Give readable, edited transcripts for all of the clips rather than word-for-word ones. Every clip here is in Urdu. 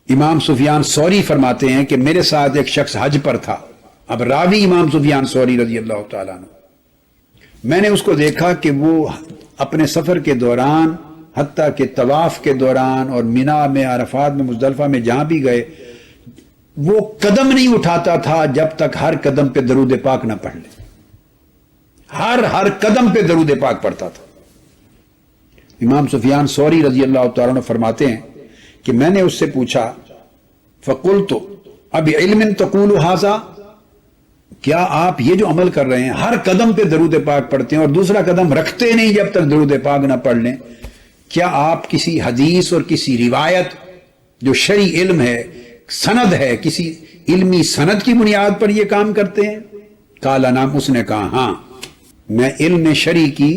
امام سفیان ثوری فرماتے ہیں کہ میرے ساتھ ایک شخص حج پر تھا. اب راوی امام سفیان ثوری رضی اللہ تعالیٰ عنہ. میں نے اس کو دیکھا کہ وہ اپنے سفر کے دوران حتیٰ کہ طواف کے دوران اور مینا میں، عرفات میں، مزدلفہ میں جہاں بھی گئے، وہ قدم نہیں اٹھاتا تھا جب تک ہر قدم پہ درود پاک نہ پڑھ لے. ہر قدم پہ درود پاک پڑھتا تھا. امام سفیان ثوری رضی اللہ تعالیٰ عنہ فرماتے ہیں کہ میں نے اس سے پوچھا فقلت اب علم تقول ھذا، کیا آپ یہ جو عمل کر رہے ہیں ہر قدم پہ درود پاک پڑھتے ہیں اور دوسرا قدم رکھتے نہیں جب تک درود پاک نہ پڑھ لیں، کیا آپ کسی حدیث اور کسی روایت جو شرعی علم ہے، سند ہے، کسی علمی سند کی بنیاد پر یہ کام کرتے ہیں؟ قال نعم، اس نے کہا ہاں، میں علم شرعی کی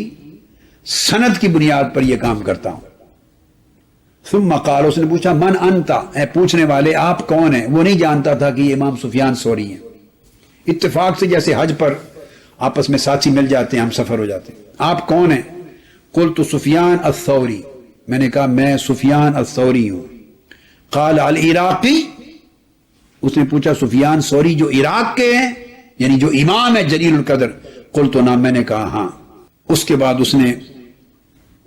سند کی بنیاد پر یہ کام کرتا ہوں. ثم قال، اس نے پوچھا من انت، اے پوچھنے والے آپ کون ہیں؟ وہ نہیں جانتا تھا کہ یہ امام سفیان ثوری ہیں. اتفاق سے جیسے حج پر آپس میں ساتھی مل جاتے ہیں، ہم سفر ہو جاتے ہیں. آپ کون ہیں؟ قلت سفیان الثوری، میں نے کہا میں سفیان الثوری ہوں. قال العراقی، اس نے پوچھا سفیان ثوری جو عراق کے ہیں، یعنی جو امام ہے جلیل القدر؟ قلت نعم، میں نے کہا ہاں. اس کے بعد اس نے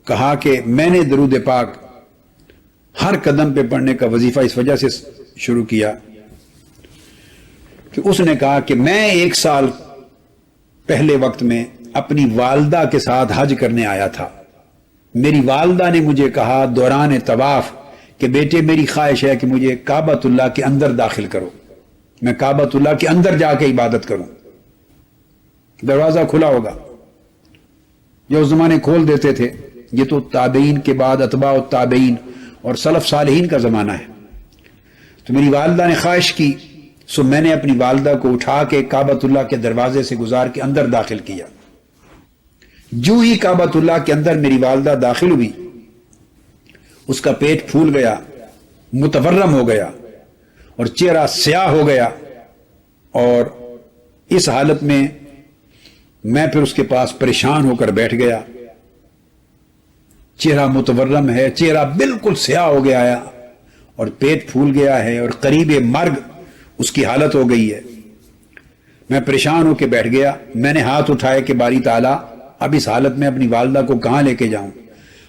کہا کہ میں نے درود پاک ہر قدم پہ پڑھنے کا وظیفہ اس وجہ سے شروع کیا کہ اس نے کہا کہ میں 1 سال پہلے وقت میں اپنی والدہ کے ساتھ حج کرنے آیا تھا. میری والدہ نے مجھے کہا دوران طواف کہ بیٹے میری خواہش ہے کہ مجھے کعبۃ اللہ کے اندر داخل کرو، میں کعبۃ اللہ کے اندر جا کے عبادت کروں. دروازہ کھلا ہوگا، جو اس زمانے کھول دیتے تھے. یہ تو تابعین کے بعد اتباع التابعین اور سلف صالحین کا زمانہ ہے. تو میری والدہ نے خواہش کی، سو میں نے اپنی والدہ کو اٹھا کے کعبۃ اللہ کے دروازے سے گزار کے اندر داخل کیا. جو ہی کعبۃ اللہ کے اندر میری والدہ داخل ہوئی، اس کا پیٹ پھول گیا، متورم ہو گیا اور چہرہ سیاہ ہو گیا. اور اس حالت میں میں پھر اس کے پاس پریشان ہو کر بیٹھ گیا. چہرہ متورم ہے، چہرہ بالکل سیاہ ہو گیا ہے اور پیٹ پھول گیا ہے اور قریب مرگ اس کی حالت ہو گئی ہے. میں پریشان ہو کے بیٹھ گیا. میں نے ہاتھ اٹھائے کہ باری تعالیٰ اب اس حالت میں اپنی والدہ کو کہاں لے کے جاؤں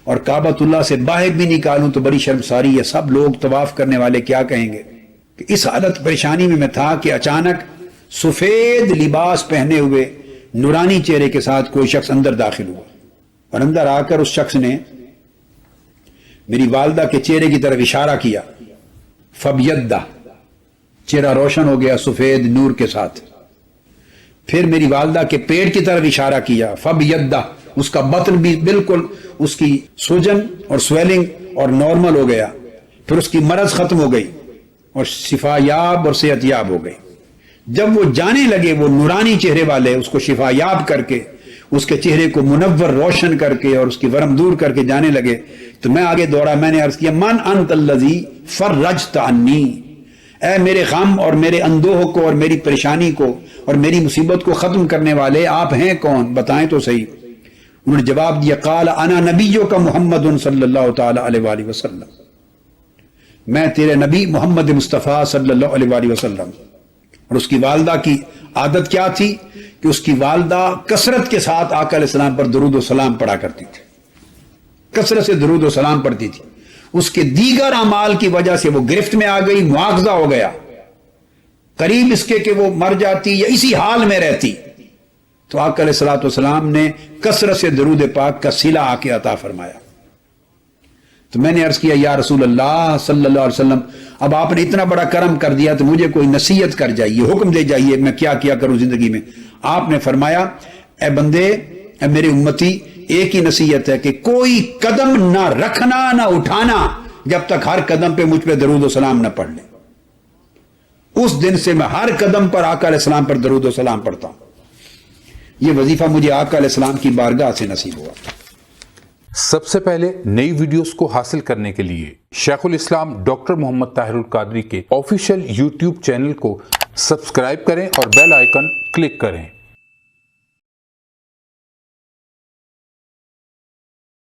اور کعبۃ اللہ سے باہر بھی نکالوں تو بڑی شرمساری ہے، سب لوگ طواف کرنے والے کیا کہیں گے. کہ اس حالت پریشانی میں تھا کہ اچانک سفید لباس پہنے ہوئے نورانی چہرے کے ساتھ کوئی شخص اندر داخل ہوا اور اندر آ کر اس شخص نے میری والدہ کے چہرے کی طرف اشارہ کیا. فبیدہ، چہرہ روشن ہو گیا سفید نور کے ساتھ. پھر میری والدہ کے پیٹ کی طرف اشارہ کیا. فبیدہ، اس کا بطن بھی بالکل اس کی سوجن اور سویلنگ اور نارمل ہو گیا. پھر اس کی مرض ختم ہو گئی اور شفا یاب اور صحت یاب ہو گئی. جب وہ جانے لگے وہ نورانی چہرے والے اس کو شفا یاب کر کے، اس کے چہرے کو منور روشن کر کے اور اس کی ورم دور کر کے جانے لگے تو میں آگے دوڑا. میں نے عرض کیا من انت الذی فرجت عنی، اے میرے غم اور میرے اندوہ کو اور میری پریشانی کو اور میری مصیبت کو ختم کرنے والے آپ ہیں کون؟ بتائیں تو صحیح. انہوں نے جواب دیا قال انا نبیک محمد صلی اللہ تعالی علیہ وآلہ وسلم، میں تیرے نبی محمد مصطفیٰ صلی اللہ علیہ وآلہ وسلم. اور اس کی والدہ کی عادت کیا تھی کہ اس کی والدہ کثرت کے ساتھ آقا علیہ السلام پر درود و سلام پڑھا کرتی تھی، کثرت سے درود و سلام پڑھتی تھی. اس کے دیگر اعمال کی وجہ سے وہ گرفت میں آ گئی، مواخذہ ہو گیا، قریب اس کے کہ وہ مر جاتی یا اسی حال میں رہتی. تو آقا علیہ الصلوۃ والسلام نے کثرت سے درود پاک کا صلہ آ کے عطا فرمایا. تو میں نے عرض کیا یا رسول اللہ صلی اللہ علیہ وسلم، اب آپ نے اتنا بڑا کرم کر دیا تو مجھے کوئی نصیحت کر جائیے، حکم دے جائیے، میں کیا کیا کروں زندگی میں. آپ نے فرمایا اے بندے، اے میرے امتی، ایک ہی نصیحت ہے کہ کوئی قدم نہ رکھنا نہ اٹھانا جب تک ہر قدم پہ مجھ پہ درود و سلام نہ پڑھ لیں. اس دن سے میں ہر قدم پر آقا علیہ السلام پر درود و سلام پڑھتا ہوں. یہ وظیفہ مجھے آقا علیہ السلام کی بارگاہ سے نصیب ہوا. سب سے پہلے نئی ویڈیوز کو حاصل کرنے کے لیے شیخ الاسلام ڈاکٹر محمد طاہر القادری کے آفیشیل یوٹیوب چینل کو سبسکرائب کریں اور بیل آئیکن کلک کریں.